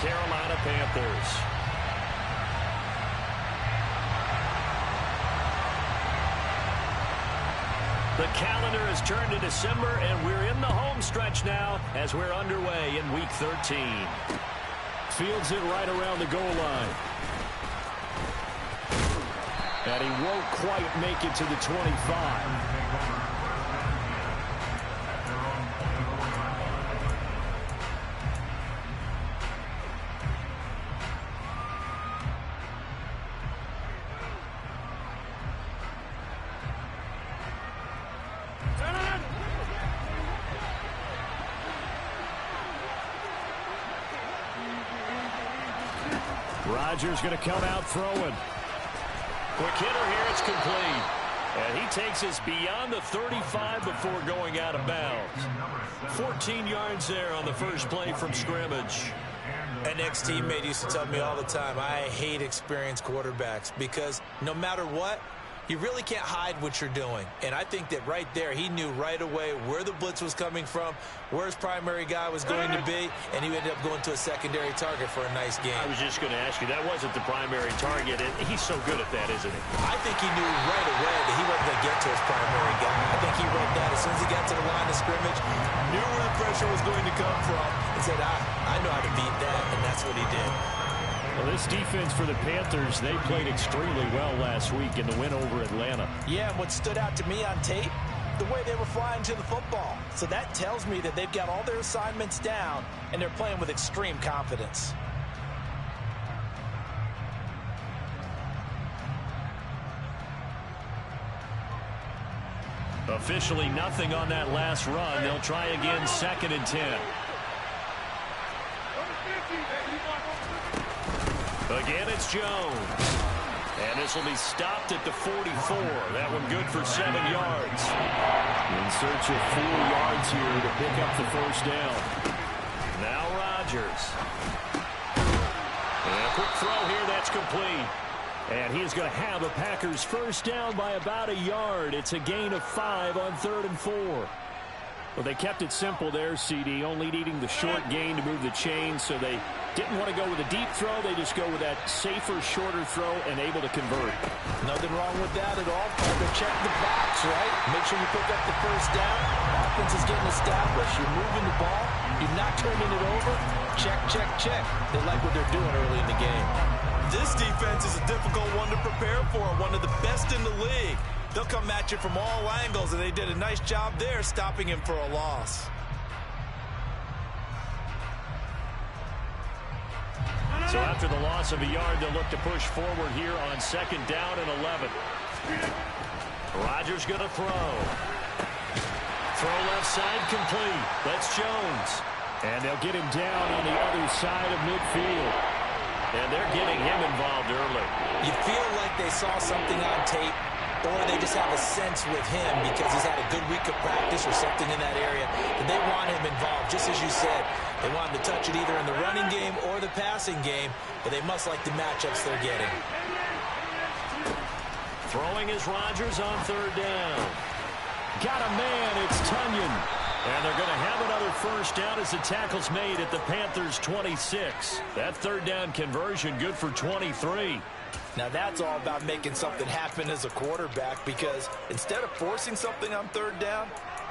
Carolina Panthers. The calendar has turned to December, and we're in the home stretch now as we're underway in Week 13. Fields it right around the goal line. And he won't quite make it to the 25. Rodgers going to come out throwing. Quick hitter here, it's complete. And he takes us beyond the 35 before going out of bounds. 14 yards there on the first play from scrimmage. An ex-teammate used to tell me all the time, I hate experienced quarterbacks because no matter what, you really can't hide what you're doing. And I think that right there, he knew right away where the blitz was coming from, where his primary guy was going to be, and he ended up going to a secondary target for a nice game. I was just going to ask you, that wasn't the primary target, and he's so good at that, isn't he? I think he knew right away that he wasn't going to get to his primary guy. I think he read that as soon as he got to the line of scrimmage, knew where the pressure was going to come from, and said, I know how to beat that, and that's what he did. Well, this defense for the Panthers, they played extremely well last week in the win over Atlanta. Yeah, and what stood out to me on tape, the way they were flying to the football. So that tells me that they've got all their assignments down, and they're playing with extreme confidence. Officially nothing on that last run. They'll try again, 2nd and 10. Again, it's Jones. And this will be stopped at the 44. That one good for 7 yards. In search of 4 yards here to pick up the first down. Now Rodgers. And a quick throw here, that's complete. And he is going to have the Packers first down by about a yard. It's a gain of 5 on 3rd and 4. Well, they kept it simple there, CD, only needing the short gain to move the chain, so they didn't want to go with a deep throw. They just go with that safer, shorter throw and able to convert. Nothing wrong with that at all. Time to check the box, right? Make sure you pick up the first down. Offense is getting established. You're moving the ball. You're not turning it over. Check, check, check. They like what they're doing early in the game. This defense is a difficult one to prepare for, one of the best in the league. They'll come at you from all angles, and they did a nice job there stopping him for a loss. So after the loss of a yard, they'll look to push forward here on 2nd down and 11. Rodgers going to throw. Throw left side complete. That's Jones. And they'll get him down on the other side of midfield. And they're getting him involved early. You feel like they saw something on tape, or they just have a sense with him because he's had a good week of practice or something in that area, that they want him involved, just as you said. They want him to touch it either in the running game or the passing game, but they must like the matchups they're getting. Throwing is Rodgers on 3rd down. Got a man, it's Tunyon. And they're going to have another first down as the tackle's made at the Panthers' 26. That 3rd down conversion good for 23. Now that's all about making something happen as a quarterback, because instead of forcing something on 3rd down,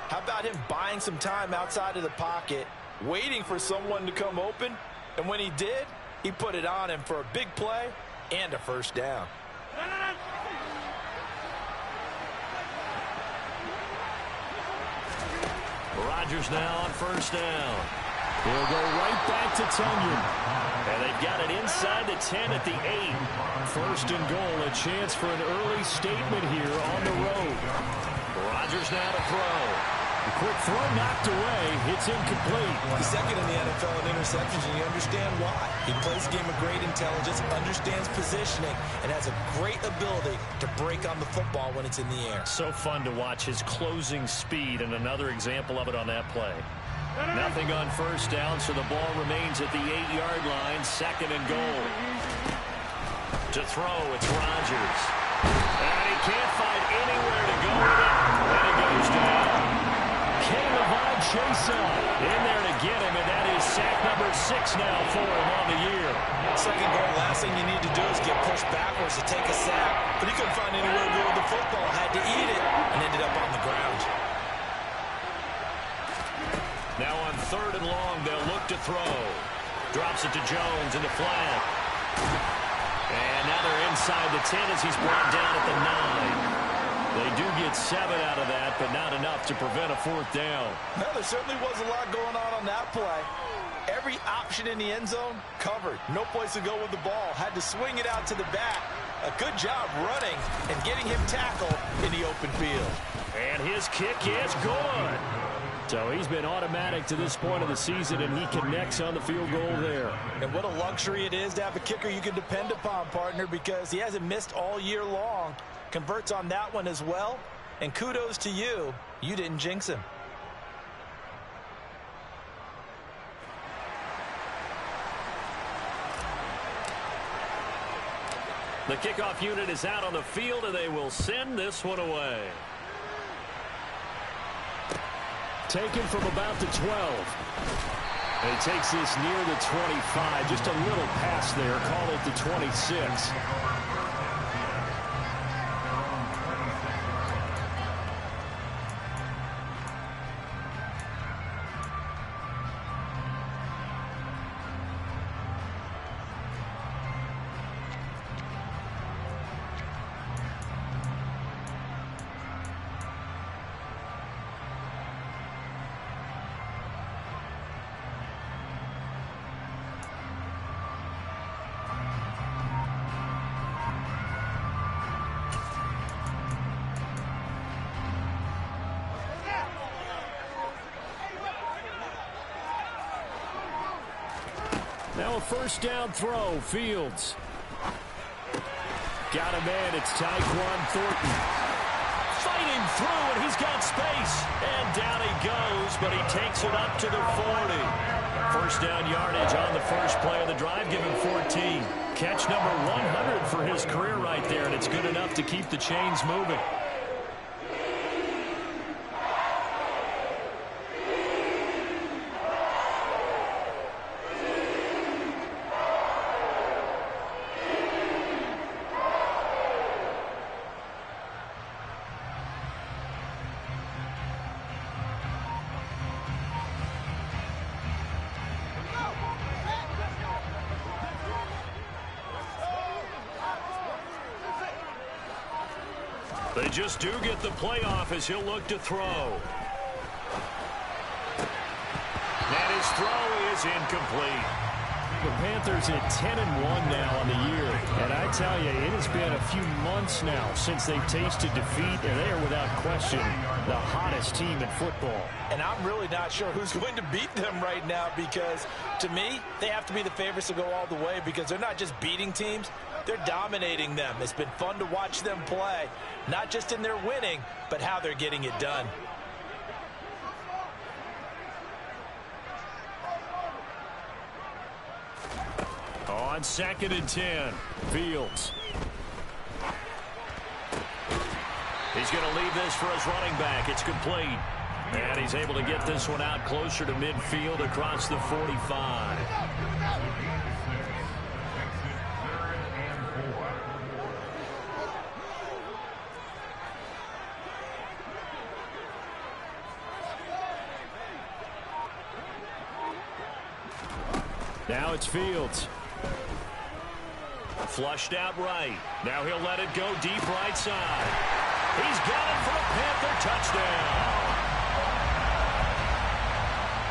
how about him buying some time outside of the pocket, waiting for someone to come open, and when he did, he put it on him for a big play and a first down. Rodgers now on 1st down. He'll go right back to Tunyon. And they've got it inside the 10 at the 8. 1st and goal, a chance for an early statement here on the road. Rodgers now to throw. A quick throw knocked away. It's incomplete. He's 2nd in the NFL in interceptions, and you understand why. He plays a game of great intelligence, understands positioning, and has a great ability to break on the football when it's in the air. So fun to watch his closing speed, and another example of it on that play. Nothing on 1st down, so the ball remains at the 8-yard line. 2nd and goal. To throw, it's Rodgers. And he can't find anywhere to go with it, and it goes down. Caleb Chaser in there to get him, and that is sack number 6 now for him on the year. Second goal, last thing you need to do is get pushed backwards to take a sack. But he couldn't find anywhere to go with the football, had to eat it, and ended up on the ground. Now on 3rd and long, they'll look to throw. Drops it to Jones in the flat. And now they're inside the 10 as he's brought down at the 9. They do get 7 out of that, but not enough to prevent a 4th down. Well, there certainly was a lot going on that play. Every option in the end zone covered. No place to go with the ball. Had to swing it out to the back. A good job running and getting him tackled in the open field. And his kick is good. So he's been automatic to this point of the season, and he connects on the field goal there. And what a luxury it is to have a kicker you can depend upon, partner, because he hasn't missed all year long. Converts on that one as well. And kudos to you. You didn't jinx him. The kickoff unit is out on the field, and they will send this one away. Taken from about the 12. And he takes this near the 25. Just a little pass there. Call it the 26. Now a 1st down throw. Fields. Got a man. It's Tyquan Thornton. Fighting through, and he's got space. And down he goes, but he takes it up to the 40. 1st down yardage on the first play of the drive. Give him 14. Catch number 100 for his career right there, and it's good enough to keep the chains moving. They just do get the playoff as he'll look to throw. And his throw is incomplete. The Panthers at 10-1 now on the year. And I tell you, it has been a few months now since they've tasted defeat, and they are without question the hottest team in football. And I'm really not sure who's going to beat them right now, because to me, they have to be the favorites to go all the way, because they're not just beating teams, they're dominating them. It's been fun to watch them play, not just in their winning, but how they're getting it done. On 2nd and 10, Fields. He's going to leave this for his running back. It's complete. And he's able to get this one out closer to midfield across the 45. Now it's Fields. Flushed out right. Now he'll let it go deep right side. He's got it for a Panther touchdown.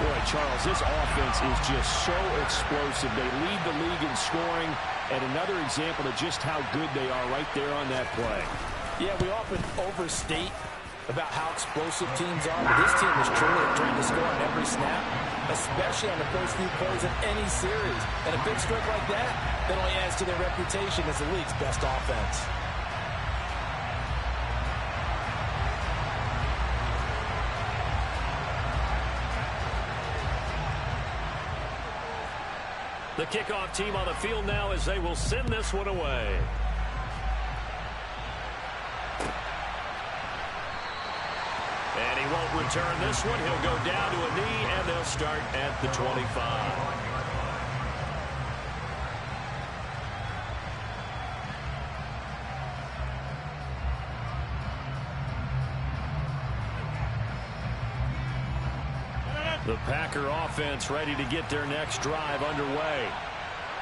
Boy, Charles, this offense is just so explosive. They lead the league in scoring, and another example of just how good they are right there on that play. Yeah, we often overstate about how explosive teams are, but this team is truly trying to score on every snap, especially on the first few plays of any series. And a big streak like that only adds to their reputation as the league's best offense. The kickoff team on the field now as they will send this one away. And he won't return this one. He'll go down to a knee, and they'll start at the 25. The Packer offense ready to get their next drive underway.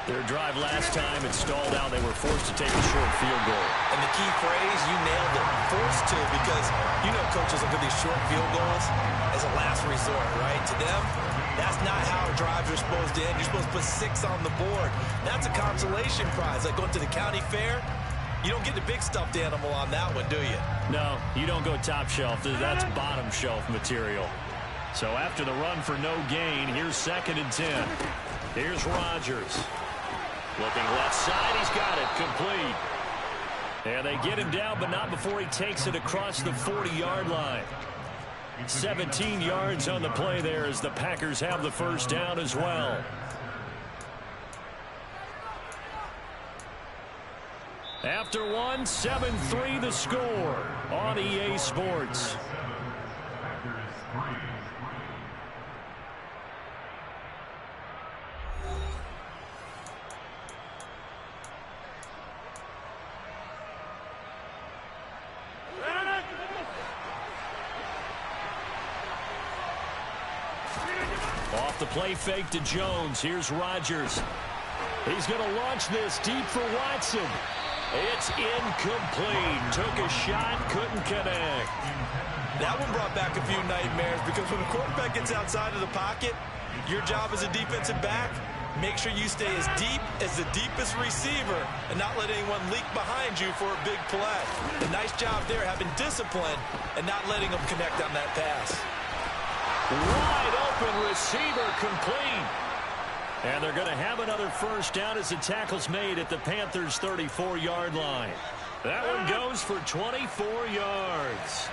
Their drive last time, it stalled out. They were forced to take a short field goal. And the key phrase, you nailed it, forced to, because you know coaches look at these short field goals as a last resort, right? To them, that's not how drives are supposed to end. You're supposed to put 6 on the board. That's a consolation prize, like going to the county fair. You don't get the big stuffed animal on that one, do you? No, you don't go top shelf. That's bottom shelf material. So after the run for no gain, here's 2nd and 10. Here's Rodgers. Looking left side, he's got it, complete. And they get him down, but not before he takes it across the 40-yard line. 17 yards on the play there as the Packers have the first down as well. After one, 7-3 the score on EA Sports. Off the play fake to Jones. Here's Rodgers. He's going to launch this deep for Watson. It's incomplete. Took a shot, couldn't connect. That one brought back a few nightmares because when a quarterback gets outside of the pocket, your job as a defensive back, make sure you stay as deep as the deepest receiver and not let anyone leak behind you for a big play. A nice job there, having discipline and not letting them connect on that pass. Wide open receiver, complete. And they're going to have another first down as the tackle's made at the Panthers' 34-yard line. That one goes for 24 yards.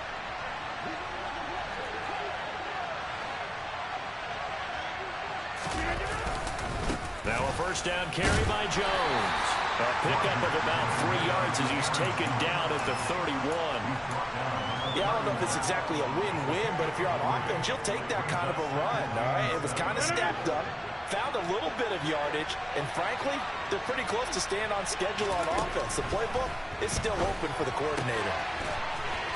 Now a first down carry by Jones. A pickup of about 3 yards as he's taken down at the 31. Yeah, I don't know if it's exactly a win-win, but if you're on offense, you'll take that kind of a run, all right? It was kind of stacked up, found a little bit of yardage, and frankly, they're pretty close to staying on schedule on offense. The playbook is still open for the coordinator.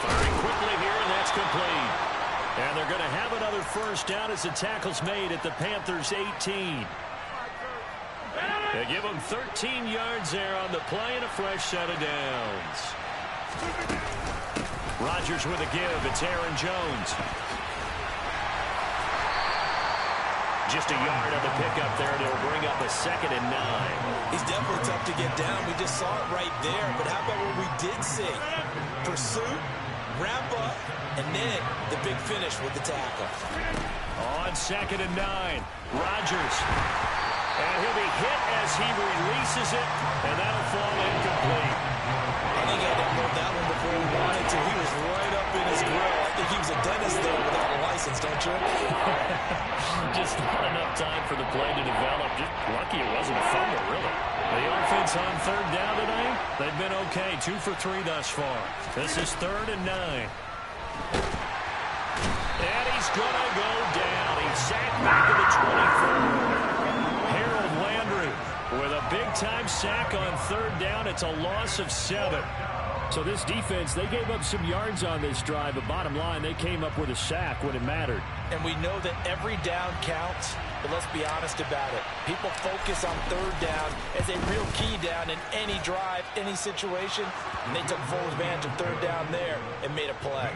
Firing quickly here, and that's complete. And they're going to have another first down as the tackle's made at the Panthers' 18. They give them 13 yards there on the play and a fresh set of downs. Rodgers with a give. It's Aaron Jones. Just a yard on the pickup there, and it'll bring up a 2nd and 9. He's definitely tough to get down. We just saw it right there. But how about what we did see? Pursuit, wrap up, and then the big finish with the tackle. On 2nd and 9, Rodgers. And he'll be hit as he releases it, and that'll fall incomplete. I think he had to hold that one before he wanted to. He was right up in his grill. I think he was a dentist there without a license, don't you? Just not enough time for the play to develop. Just lucky it wasn't a fumble, really. The offense on 3rd down tonight, they've been okay. 2 for 3 thus far. This is 3rd and 9. And he's going to go down. He's sacked back to the 24. Harold Landry with a big-time sack on 3rd down. It's a loss of 7. So this defense, they gave up some yards on this drive, but bottom line, they came up with a sack when it mattered. And we know that every down counts, but let's be honest about it. People focus on 3rd down as a real key down in any drive, any situation, and they took full advantage of 3rd down there and made a play.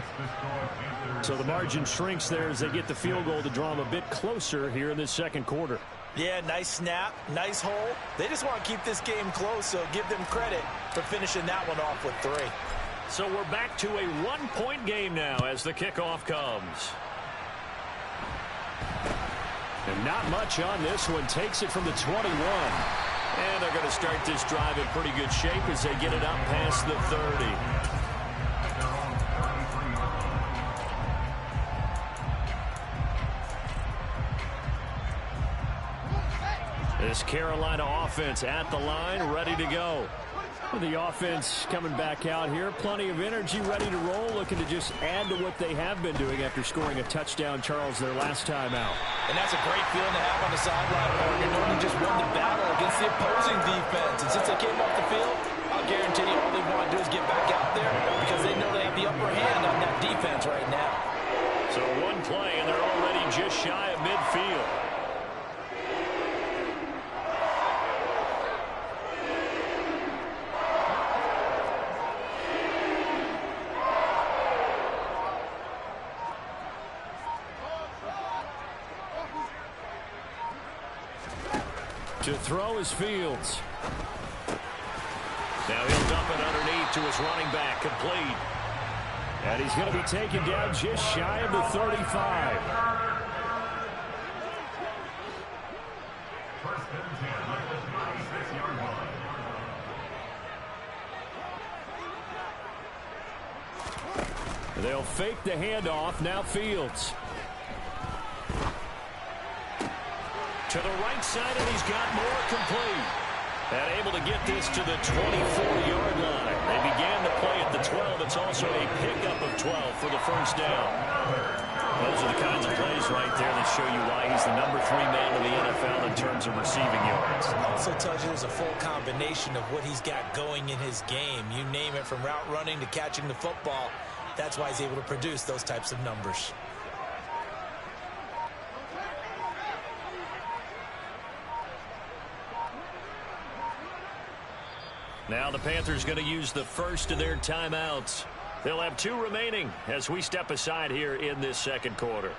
So the margin shrinks there as they get the field goal to draw them a bit closer here in this 2nd quarter. Yeah, nice snap, nice hole. They just want to keep this game close, so give them credit for finishing that one off with 3. So we're back to a 1-point game now as the kickoff comes. And not much on this one. Takes it from the 21. And they're going to start this drive in pretty good shape as they get it up past the 30. This Carolina offense at the line, ready to go. The offense coming back out here. Plenty of energy, ready to roll, looking to just add to what they have been doing after scoring a touchdown, Charles, their last time out. And that's a great feeling to have on the sideline, Morgan, knowing they just won the battle against the opposing defense. And since they came off the field, I'll guarantee you all they want to do is get back out there because they know they have the upper hand on that defense right now. So So one play, and they're already just shy of midfield. To throw is Fields. Now he'll dump it underneath to his running back, complete. And he's going to be taken down just shy of the 35. They'll fake the handoff. Now Fields. To the right side, and he's got more, complete. And able to get this to the 24-yard line. They began to play at the 12. It's also a pickup of 12 for the first down. Those are the kinds of plays right there that show you why he's the number 3 man in the NFL in terms of receiving yards. Also tells you there's a full combination of what he's got going in his game. You name it, from route running to catching the football. That's why he's able to produce those types of numbers. Now the Panthers going to use the first of their timeouts. They'll have 2 remaining as we step aside here in this second quarter.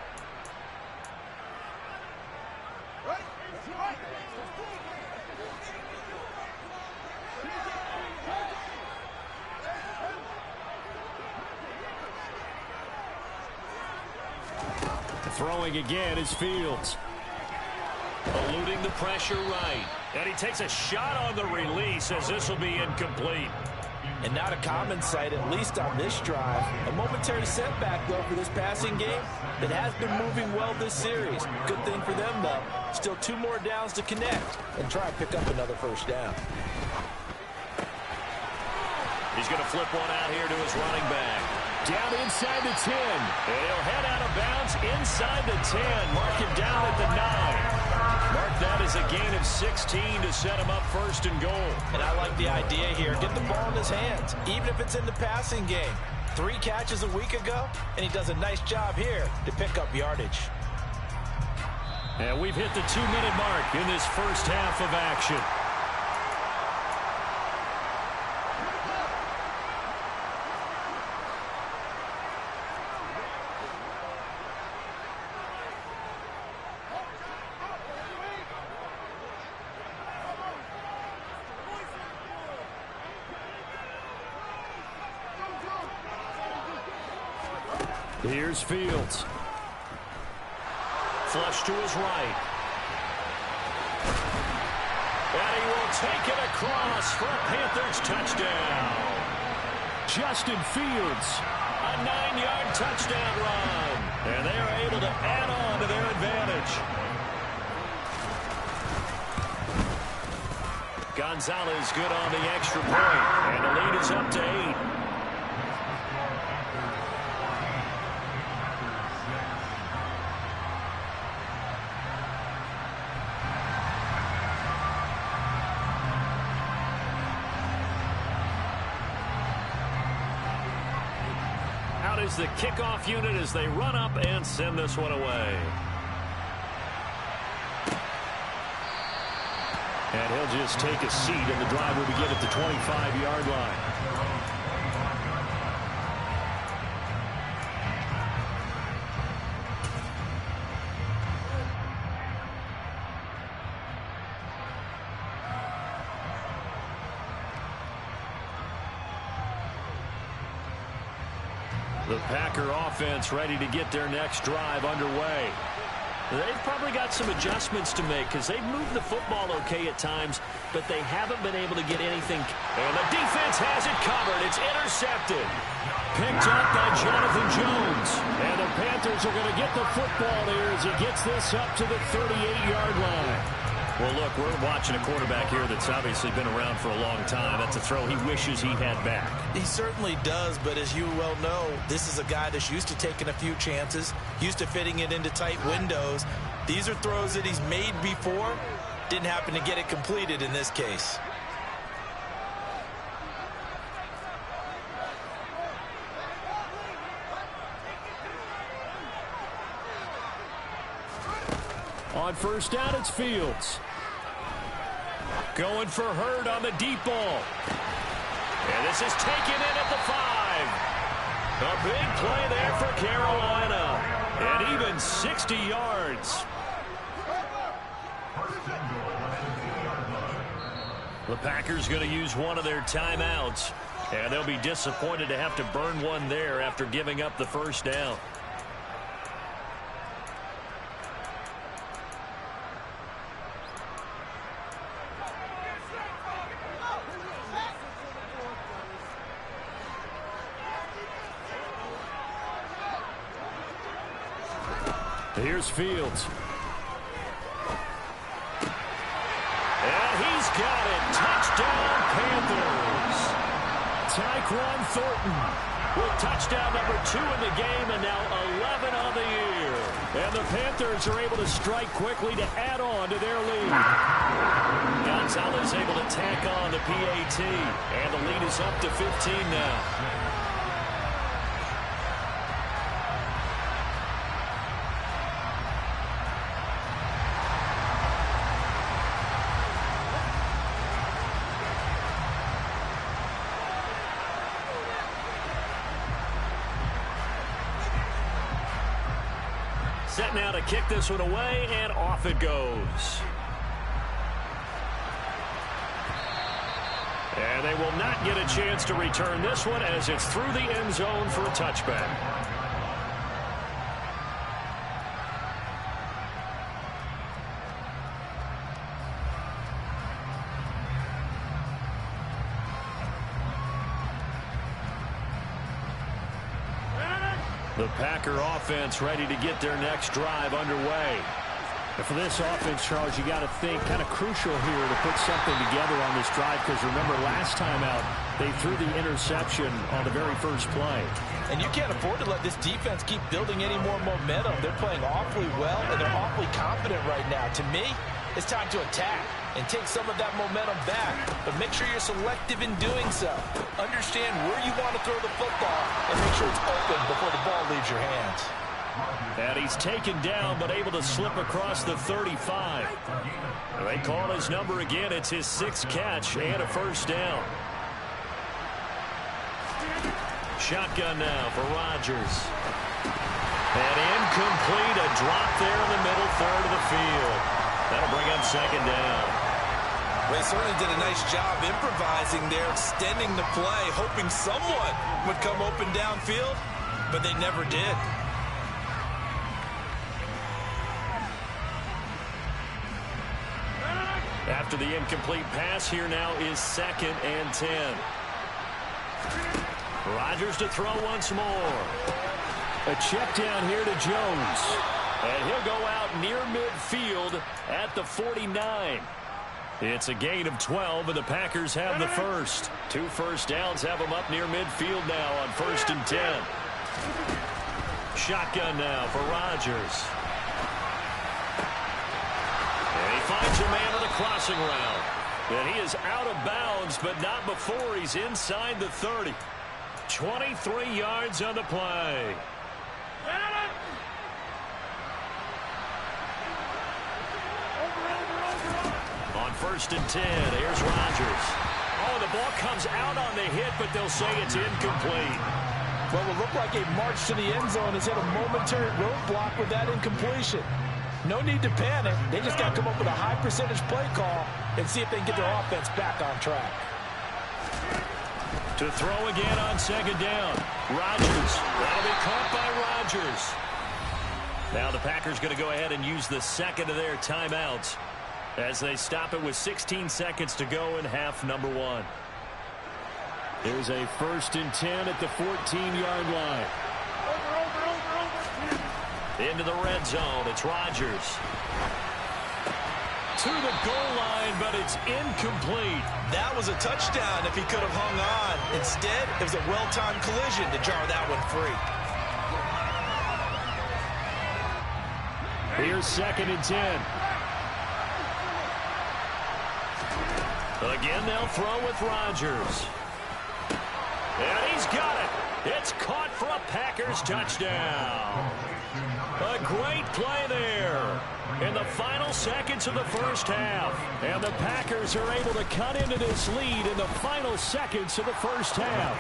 Throwing again is Fields. Eluding the pressure right. And he takes a shot on the release as this will be incomplete. And not a common sight, at least on this drive. A momentary setback, though, for this passing game that has been moving well this series. Good thing for them, though. Still 2 more downs to connect and try and pick up another first down. He's going to flip one out here to his running back. Down inside the 10. And he'll head out of bounds inside the 10. Mark him down at the 9. Mark that as a gain of 16 to set him up first and goal. And I like the idea here. Get the ball in his hands, even if it's in the passing game. 3 catches a week ago, and he does a nice job here to pick up yardage. And we've hit the 2-minute mark in this first half of action. Here's Fields. Flush to his right. And he will take it across for a Panthers touchdown. Justin Fields, a 9-yard touchdown run. And they are able to add on to their advantage. Gonzalez good on the extra point. And the lead is up to 8. Is the kickoff unit as they run up and send this one away. And he'll just take a seat, and the drive will begin at the 25-yard line. The Packer offense ready to get their next drive underway. They've probably got some adjustments to make because they've moved the football okay at times, but they haven't been able to get anything. And the defense has it covered. It's intercepted. Picked up by Jonathan Jones. And the Panthers are going to get the football there as he gets this up to the 38-yard line. Well, look, we're watching a quarterback here that's obviously been around for a long time. That's a throw he wishes he had back. He certainly does, but as you well know, this is a guy that's used to taking a few chances, used to fitting it into tight windows. These are throws that he's made before. Didn't happen to get it completed in this case. on first down, it's Fields. Going for Hurd on the deep ball. And this is taken in at the 5. A big play there for Carolina. And even 60 yards. The Packers going to use one of their timeouts. And they'll be disappointed to have to burn one there after giving up the first down. Here's Fields. And he's got it. Touchdown, Panthers. Tyquan Thornton with touchdown number 2 in the game and now 11 on the year. And the Panthers are able to strike quickly to add on to their lead. Gonzalez able to tack on the PAT. And the lead is up to 15 now. Set now to kick this one away, and off it goes. And they will not get a chance to return this one as it's through the end zone for a touchback. The Packer offense ready to get their next drive underway. And for this offense, Charles, you got to think kind of crucial here to put something together on this drive, because remember last time out they threw the interception on the very first play. And you can't afford to let this defense keep building any more momentum. They're playing awfully well, and they're awfully confident right now. To me, it's time to attack and take some of that momentum back. But make sure you're selective in doing so. Understand where you want to throw the football and make sure it's open before the ball leaves your hands. And he's taken down but able to slip across the 35. They call his number again. It's his 6th catch and a first down. Shotgun now for Rodgers. And incomplete, a drop there in the middle third of the field. That'll bring up second down. They certainly did a nice job improvising there, extending the play, hoping someone would come open downfield, but they never did. After the incomplete pass, here now is 2nd and 10. Rodgers to throw once more. A check down here to Jones. And he'll go out near midfield at the 49. It's a gain of 12, and the Packers have the first. 2 first downs have them up near midfield now on 1st and 10. Shotgun now for Rodgers. And he finds a man on the crossing route. And he is out of bounds, but not before he's inside the 30. 23 yards on the play. On 1st and 10, here's Rodgers. Oh, the ball comes out on the hit, but they'll say it's incomplete. What will look like a march to the end zone has hit a momentary roadblock with that incompletion. No need to panic. They just got to come up with a high percentage play call and see if they can get their offense back on track. To throw again on 2nd down. Rodgers. That'll be caught by Rodgers. Now the Packers going to go ahead and use the 2nd of their timeouts as they stop it with 16 seconds to go in half number 1. There's a 1st and 10 at the 14-yard line. Into the red zone. It's Rodgers. To the goal line, but it's incomplete. That was a touchdown if he could have hung on. Instead, it was a well-timed collision to jar that one free. Here's 2nd and 10. Again, they'll throw with Rodgers. And he's got it. It's caught for a Packers touchdown. A great play there in the final seconds of the first half. And the Packers are able to cut into this lead in the final seconds of the first half.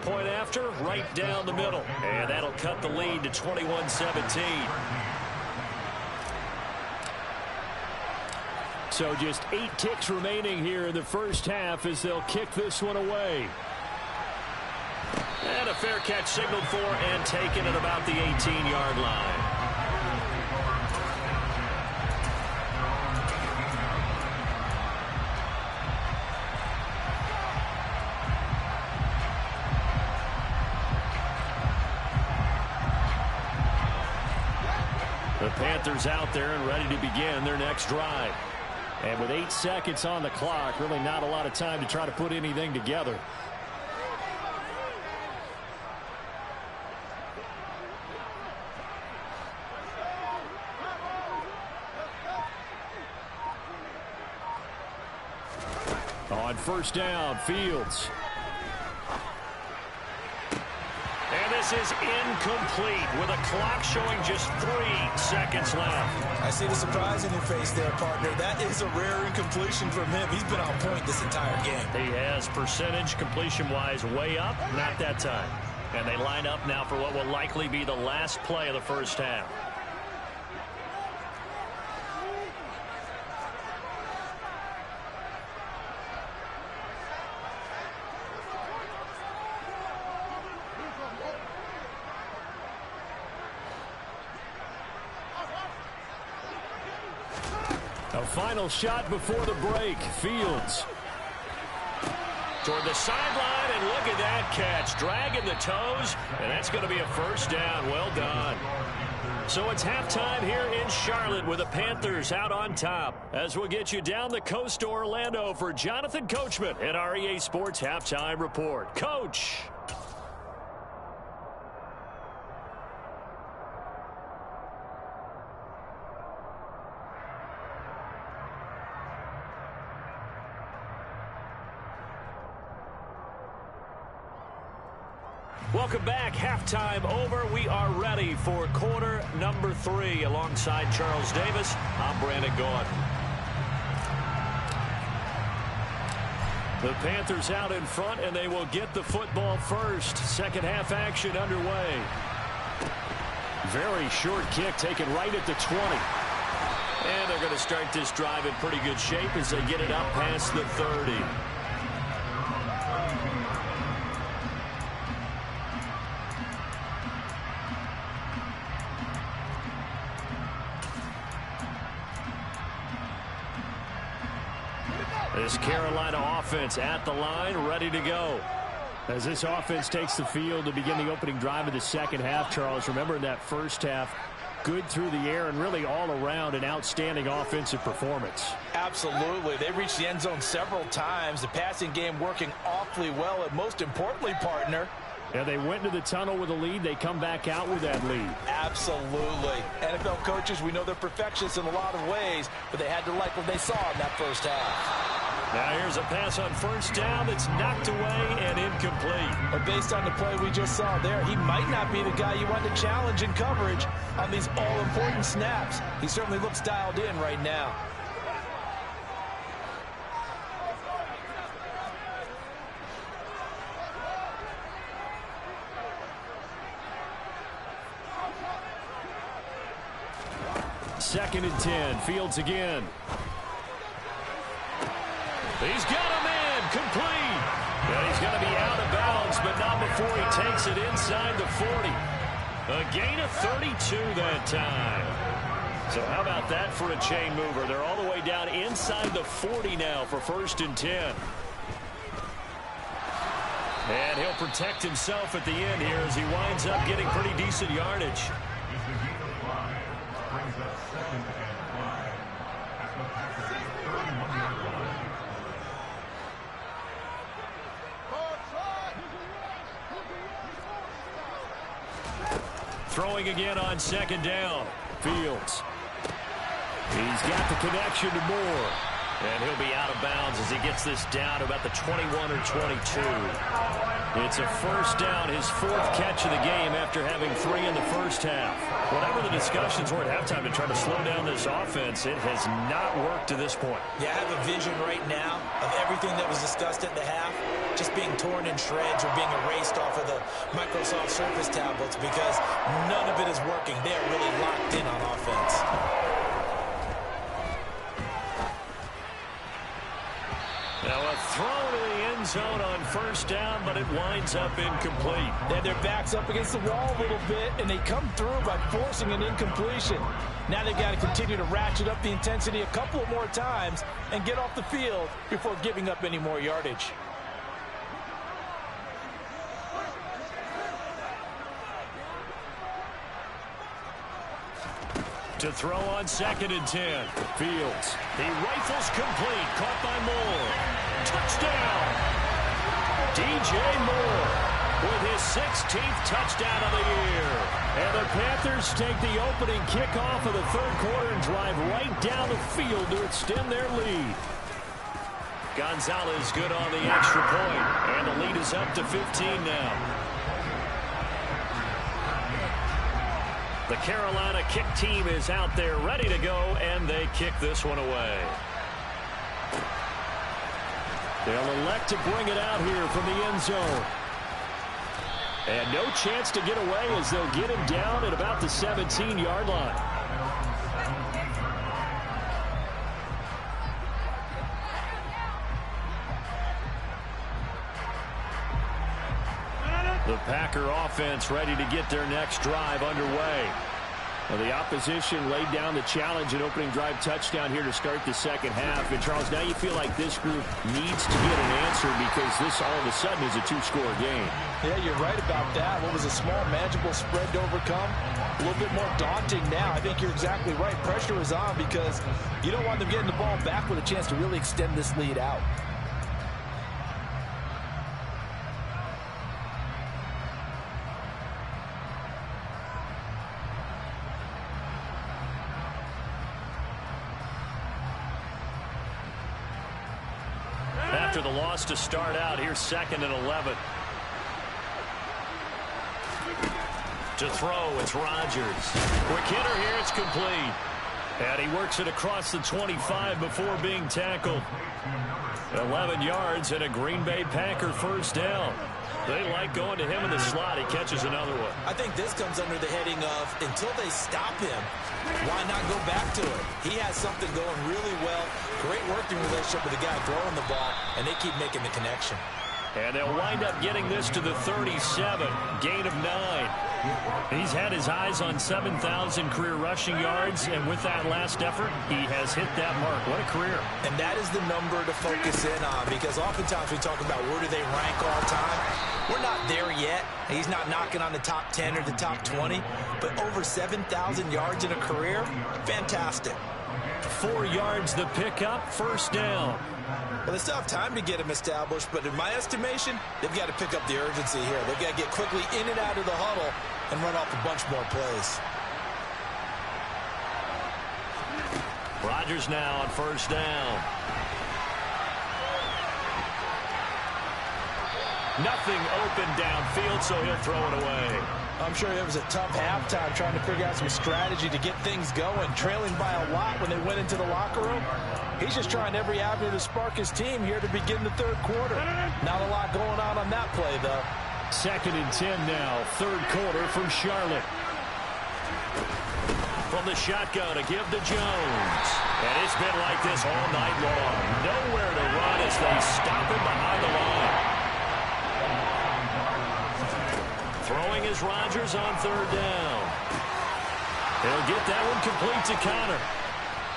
Point after, right down the middle. And that'll cut the lead to 21-17. So just 8 ticks remaining here in the first half as they'll kick this one away. And a fair catch signaled for and taken at about the 18-yard line. The Panthers out there and ready to begin their next drive. And with 8 seconds on the clock, really not a lot of time to try to put anything together. On first down, Fields. And this is incomplete with a clock showing just 3 seconds left. I see the surprise in your face there, partner. That is a rare incompletion from him. He's been on point this entire game. He has percentage completion-wise way up, not that time. And they line up now for what will likely be the last play of the first half. A final shot before the break. Fields toward the sideline, and look at that catch. Dragging the toes, and that's going to be a first down. Well done. So it's halftime here in Charlotte with the Panthers out on top. As we'll get you down the coast to Orlando for Jonathan Coachman at our EA Sports Halftime Report. Coach. Welcome back. Halftime over. We are ready for quarter number 3. Alongside Charles Davis, I'm Brandon Gaudin. The Panthers out in front, and they will get the football first. Second half action underway. Very short kick taken right at the 20. And they're going to start this drive in pretty good shape as they get it up past the 30. This Carolina offense at the line, ready to go. As this offense takes the field to begin the opening drive of the second half, Charles, remember in that first half, good through the air and really all around an outstanding offensive performance. Absolutely. They reached the end zone several times. The passing game working awfully well, and most importantly, partner, yeah, they went into the tunnel with a lead. They come back out with that lead. Absolutely. NFL coaches, we know they're perfectionists in a lot of ways, but they had to like what they saw in that first half. Now here's a pass on first down that's knocked away and incomplete. But based on the play we just saw there, he might not be the guy you want to challenge in coverage on these all-important snaps. He certainly looks dialed in right now. Second and 10. Fields again. He's got a man complete. And he's going to be out of bounds, but not before he takes it inside the 40. A gain of 32 that time. So how about that for a chain mover? They're all the way down inside the 40 now for first and 10. And he'll protect himself at the end here as he winds up getting pretty decent yardage. Throwing again on second down. Fields. He's got the connection to Moore. And he'll be out of bounds as he gets this down to about the 21 or 22. It's a first down, his fourth catch of the game after having 3 in the first half. Whatever the discussions were at halftime to try to slow down this offense, it has not worked to this point. Yeah, I have a vision right now of everything that was discussed at the half just being torn in shreds or being erased off of the Microsoft Surface tablets because none of it is working. They are really locked in on offense. Now a throw to the end zone on first down, but it winds up incomplete. Then their back's up against the wall a little bit, and they come through by forcing an incompletion. Now they've got to continue to ratchet up the intensity a couple of more times and get off the field before giving up any more yardage. To throw on 2nd and 10. Fields. He rifles complete. Caught by Moore. Touchdown. DJ Moore with his 16th touchdown of the year. And the Panthers take the opening kickoff of the third quarter and drive right down the field to extend their lead. Gonzalez good on the extra point. And the lead is up to 15 now. The Carolina kick team is out there ready to go, and they kick this one away. They'll elect to bring it out here from the end zone. And no chance to get away as they'll get him down at about the 17-yard line. The Packer offense ready to get their next drive underway. Well, the opposition laid down the challenge, an opening drive touchdown here to start the second half. And, Charles, now you feel like this group needs to get an answer because this all of a sudden is a 2-score game. Yeah, you're right about that. What was a small, manageable spread to overcome? A little bit more daunting now. I think you're exactly right. Pressure is on because you don't want them getting the ball back with a chance to really extend this lead out. After the loss to start out, here's 2nd and 11. To throw, it's Rodgers. Quick hitter here, it's complete. And he works it across the 25 before being tackled. 11 yards and a Green Bay Packer first down. They like going to him in the slot. He catches another one. I think this comes under the heading of until they stop him, why not go back to it? He has something going really well. Great working relationship with the guy throwing the ball, and they keep making the connection. And they'll wind up getting this to the 37, gain of 9. He's had his eyes on 7,000 career rushing yards, and with that last effort, he has hit that mark. What a career. And that is the number to focus in on, because oftentimes we talk about where do they rank all time. We're not there yet. He's not knocking on the top 10 or the top 20, but over 7,000 yards in a career, fantastic. 4 yards the pickup, first down. Well, they still have time to get him established, but in my estimation, they've got to pick up the urgency here. They've got to get quickly in and out of the huddle and run off a bunch more plays. Rodgers now on first down. Nothing open downfield, so he'll throw it away. I'm sure it was a tough halftime trying to figure out some strategy to get things going, trailing by a lot when they went into the locker room. He's just trying every avenue to spark his team here to begin the third quarter. Not a lot going on that play, though. 2nd and 10 now, third quarter from Charlotte. From the shotgun, a give to Jones. And it's been like this all night long. Nowhere to run as they stop him behind the line. Throwing is Rodgers on third down. He'll get that one complete to Connor.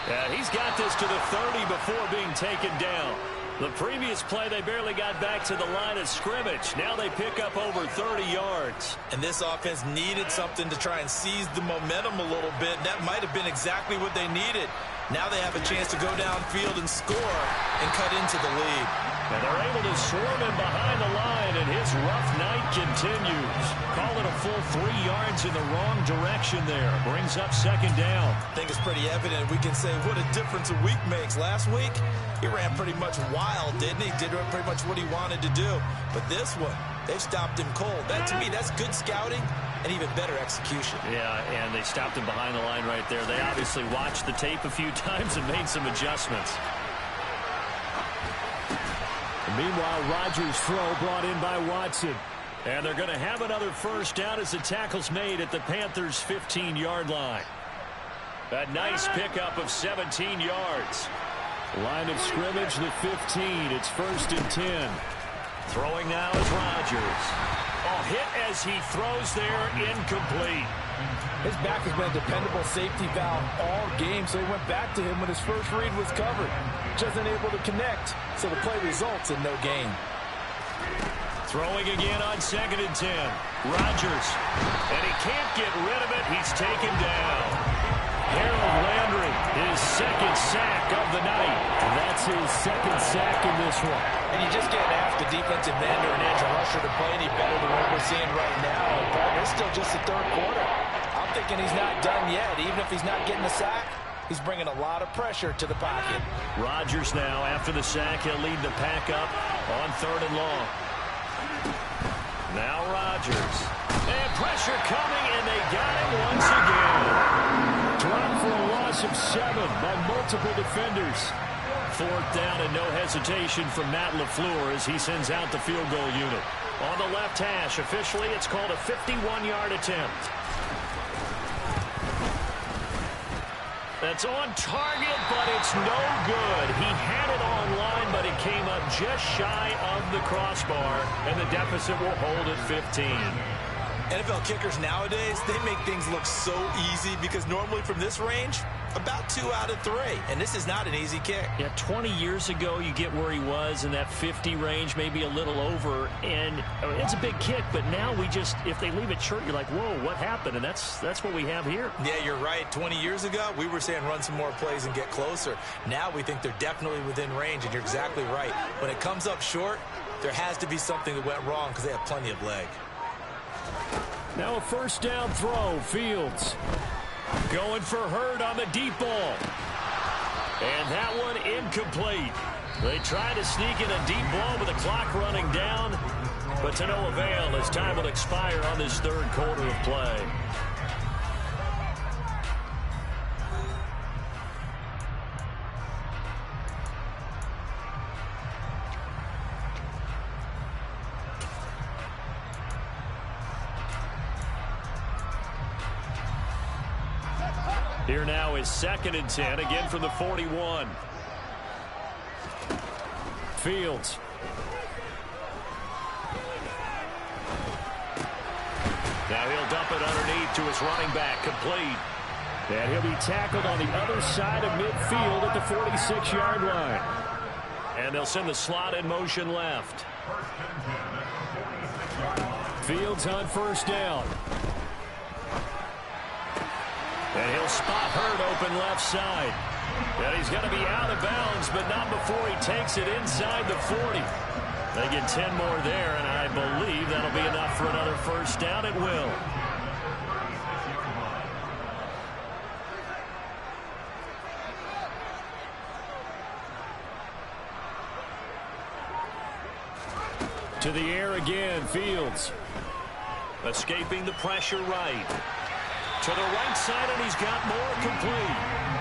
And he's got this to the 30 before being taken down. The previous play, they barely got back to the line of scrimmage. Now they pick up over 30 yards. And this offense needed something to try and seize the momentum a little bit. That might have been exactly what they needed. Now they have a chance to go downfield and score and cut into the lead. And they're able to swarm him behind the line, and his rough night continues. Call it a full 3 yards in the wrong direction there. Brings up second down. I think it's pretty evident. We can say what a difference a week makes. Last week, he ran pretty much wild, didn't he? Did pretty much what he wanted to do. But this one, they've stopped him cold. That, to me, that's good scouting and even better execution. Yeah, and they stopped him behind the line right there. They obviously watched the tape a few times and made some adjustments. Meanwhile, Rodgers' throw brought in by Watson. And they're going to have another first down as the tackle's made at the Panthers' 15-yard line. A nice pickup of 17 yards. Line of scrimmage, the 15. It's 1st and 10. Throwing now is Rodgers. Oh, hit as he throws there, incomplete. His back has been a dependable safety valve all game, so he went back to him when his first read was covered. Just unable to connect, so the play results in no gain. Throwing again on 2nd and 10. Rodgers. And he can't get rid of it. He's taken down. Harold Landry, his 2nd sack of the night. And that's his 2nd sack in this one. And you just can't ask the defensive end or an edge rusher to play any better than what we're seeing right now. But it's still just the 3rd quarter. I'm thinking he's not done yet. Even if he's not getting the sack, he's bringing a lot of pressure to the pocket. Rodgers now, after the sack, he'll lead the pack up on 3rd and long. Now Rodgers. And pressure coming, and they got him once again. Dropped for a loss of 7 by multiple defenders. 4th down and no hesitation from Matt LaFleur as he sends out the field goal unit. On the left hash, officially it's called a 51-yard attempt. That's on target, but it's no good. He had it on line, but it came up just shy of the crossbar, and the deficit will hold at 15. NFL kickers nowadays, they make things look so easy because normally from this range, about 2 out of 3. And this is not an easy kick. Yeah, 20 years ago, you get where he was in that 50 range, maybe a little over. And it's a big kick, but now we just, if they leave it short, you're like, whoa, what happened? And that's what we have here. Yeah, you're right. 20 years ago, we were saying run some more plays and get closer. Now we think they're definitely within range, and you're exactly right. When it comes up short, there has to be something that went wrong because they have plenty of leg. Now a 1st down throw, Fields. Going for Hurd on the deep ball. And that one incomplete. They try to sneak in a deep ball with the clock running down, but to no avail as time will expire on this 3rd quarter of play. Here now is 2nd and 10, again from the 41. Fields. Now he'll dump it underneath to his running back, complete. And he'll be tackled on the other side of midfield at the 46-yard line. And they'll send the slot in motion left. Fields on 1st down. And he'll spot Hurd open left side. And he's going to be out of bounds, but not before he takes it inside the 40. They get 10 more there, and I believe that'll be enough for another 1st down. It will. To the air again, Fields. Escaping the pressure right. To the right side, and he's got more, complete.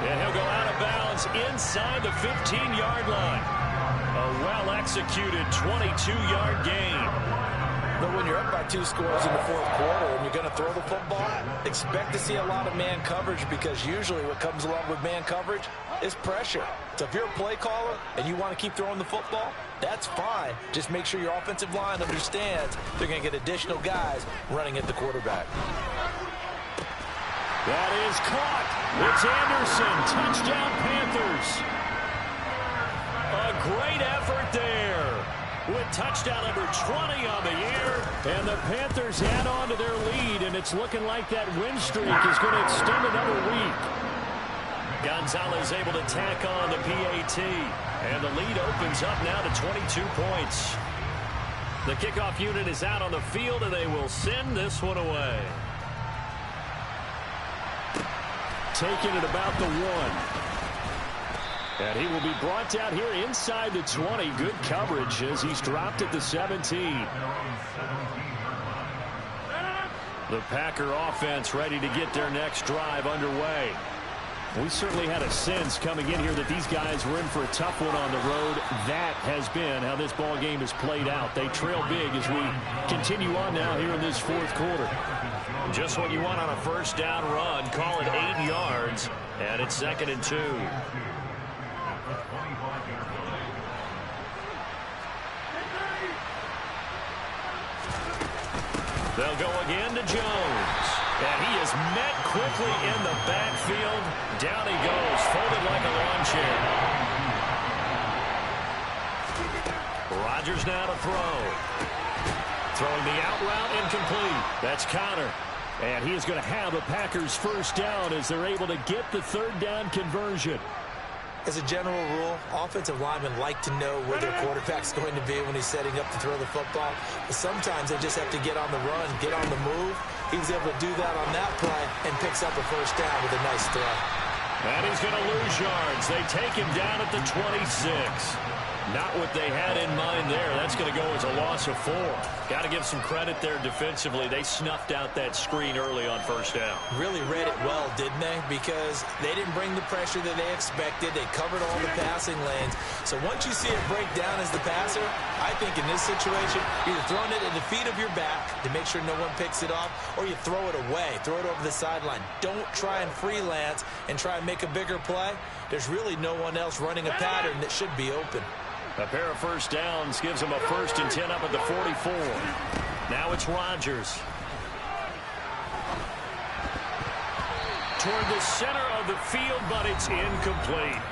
And he'll go out of bounds inside the 15-yard line. A well-executed 22-yard gain. But when you're up by 2 scores in the 4th quarter and you're going to throw the football, expect to see a lot of man coverage because usually what comes along with man coverage is pressure. So if you're a play caller and you want to keep throwing the football, that's fine. Just make sure your offensive line understands they're going to get additional guys running at the quarterback. That is caught. It's Anderson. Touchdown, Panthers. A great effort there. With touchdown number 20 on the year. And the Panthers add on to their lead, and it's looking like that win streak is going to extend another week. Gonzalez able to tack on the PAT. And the lead opens up now to 22 points. The kickoff unit is out on the field, and they will send this one away. Taking it about the 1. And he will be brought down here inside the 20. Good coverage as he's dropped at the 17. The Packer offense ready to get their next drive underway. We certainly had a sense coming in here that these guys were in for a tough one on the road. That has been how this ball game has played out. They trail big as we continue on now here in this fourth quarter. Just what you want on a first down run. Call it 8 yards, and it's 2nd and 2. They'll go again to Jones. And he is met quickly in the backfield. Down he goes, folded like a lawn chair. Rodgers now to throw. Throwing the out route, incomplete. That's Connor. And he is going to have a Packers first down as they're able to get the third down conversion. As a general rule, offensive linemen like to know where their quarterback's going to be when he's setting up to throw the football. But sometimes they just have to get on the run, get on the move. He was able to do that on that play and picks up a first down with a nice throw. And he's going to lose yards. They take him down at the 26. Not what they had in mind there. That's going to go as a loss of 4. Got to give some credit there defensively. They snuffed out that screen early on first down. Really read it well, didn't they? Because they didn't bring the pressure that they expected. They covered all the passing lanes. So once you see it break down as the passer, I think in this situation, you're either throwing it at the feet of your back to make sure no one picks it off, or you throw it away, throw it over the sideline. Don't try and freelance and try and make a bigger play. There's really no one else running a pattern that should be open. A pair of first downs gives them a 1st and 10 up at the 44. Now it's Rodgers. Toward the center of the field, but it's incomplete.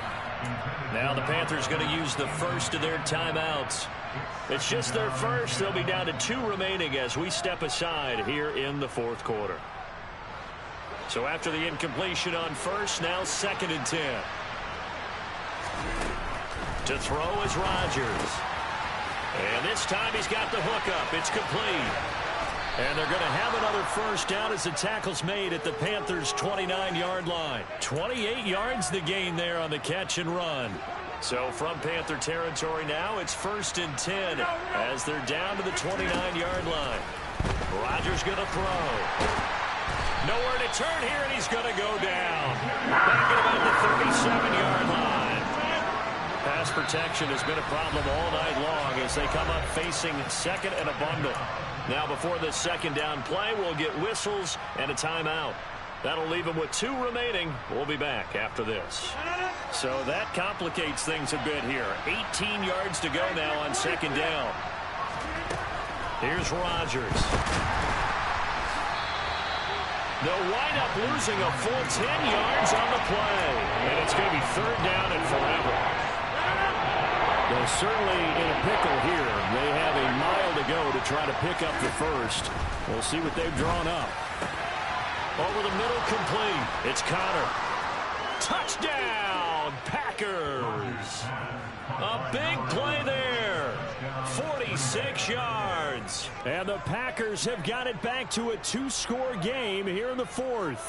Now the Panthers going to use the first of their timeouts. It's just their first. They'll be down to 2 remaining as we step aside here in the fourth quarter. So after the incompletion on first, now 2nd and 10. To throw is Rodgers. And this time he's got the hookup. It's complete. And they're going to have another first down as the tackle's made at the Panthers' 29-yard line. 28 yards the gain there on the catch and run. So from Panther territory now, it's 1st and 10 as they're down to the 29-yard line. Rodgers going to throw. Nowhere to turn here, and he's going to go down. Back at about the 37-yard line. Pass protection has been a problem all night long as they come up facing 2nd and a bundle. Now before the 2nd down play, we'll get whistles and a timeout. That'll leave them with 2 remaining. We'll be back after this. So that complicates things a bit here. 18 yards to go now on 2nd down. Here's Rodgers. They'll wind up losing a full 10 yards on the play. And it's going to be 3rd down and forever. They're certainly in a pickle here. They have a mile to go to try to pick up the first. We'll see what they've drawn up. Over the middle, complete. It's Connor. Touchdown, Packers. A big play there. 46 yards. And the Packers have got it back to a 2-score game here in the 4th.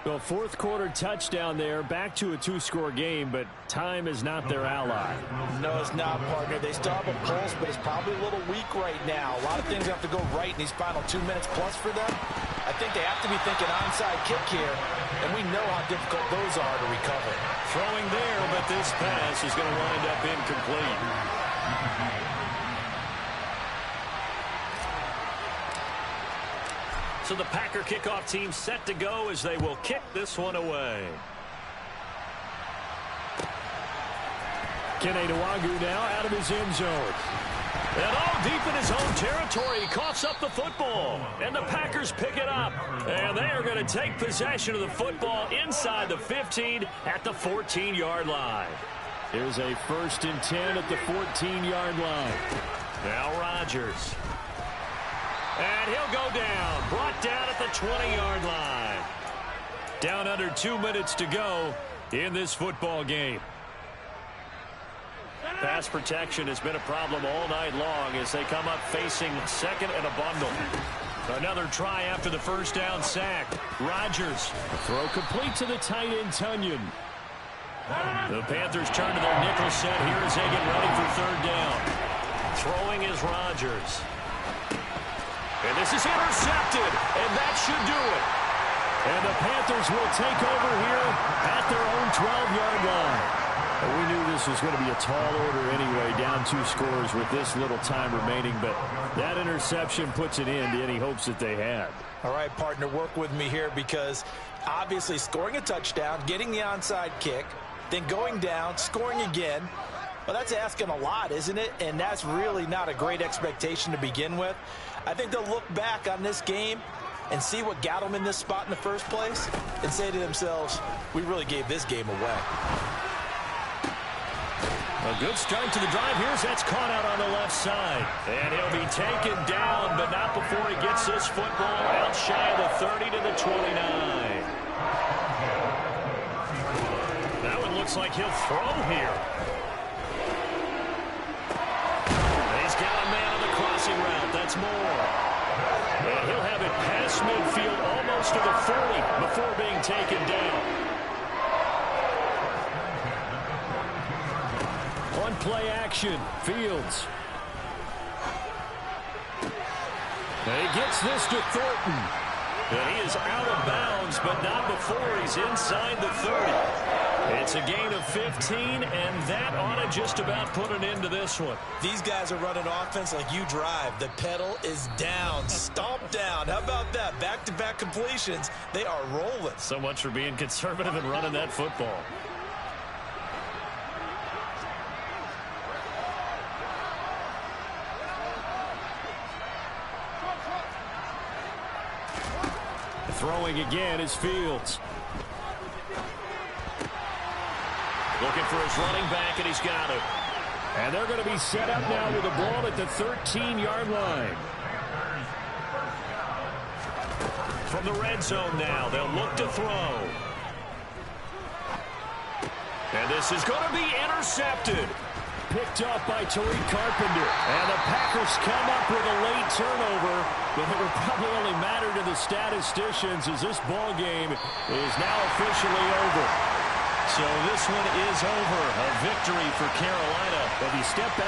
The fourth quarter touchdown there, back to a 2-score game, but time is not their ally. No, it's not, partner. They still have a pulse, but it's probably a little weak right now. A lot of things have to go right in these final 2 minutes plus for them. I think they have to be thinking onside kick here, and we know how difficult those are to recover. Throwing there, but this pass is going to wind up incomplete. So the Packer kickoff team set to go as they will kick this one away. Kene Nwangwu now out of his end zone. And all deep in his own territory, he coughs up the football. And the Packers pick it up. And they are going to take possession of the football inside the 15 at the 14-yard line. Here's a 1st and 10 at the 14-yard line. Now Rodgers. And he'll go down. Brought down at the 20-yard line. Down under 2 minutes to go in this football game. Pass protection has been a problem all night long as they come up facing second and a bundle. Another try after the first down sack. Rodgers. Throw complete to the tight end, Tunyon. The Panthers turn to their nickel set here as they get ready for third down. Throwing is Rodgers. And this is intercepted, and that should do it. And the Panthers will take over here at their own 12-yard line. And we knew this was going to be a tall order anyway, down 2 scores with this little time remaining. But that interception puts an end to any hopes that they had. All right, partner, work with me here because obviously scoring a touchdown, getting the onside kick, then going down, scoring again. Well, that's asking a lot, isn't it? And that's really not a great expectation to begin with. I think they'll look back on this game and see what got them in this spot in the first place and say to themselves, we really gave this game away. A good start to the drive. That's caught out on the left side. And he'll be taken down, but not before he gets this football out shy of the 30 to the 29. That one looks like he'll throw here. He's got a man on the crossing route. That's Moore. And he'll have it past midfield almost to the 40 before being taken down. On play action, Fields. And he gets this to Thornton. And he is out of bounds, but not before he's inside the 30. It's a gain of 15, and that ought to just about put an end to this one. These guys are running offense like you drive. The pedal is down, stomp down. How about that? Back-to-back completions. They are rolling. So much for being conservative and running that football. Throwing again is Fields. Looking for his running back, and he's got it. And they're going to be set up now with the ball at the 13-yard line. From the red zone now, they'll look to throw. And this is going to be intercepted. Picked up by Tariq Carpenter. And the Packers come up with a late turnover, but it will probably only matter to the statisticians as this ball game is now officially over. So this one is over. A victory for Carolina. But he stepped back.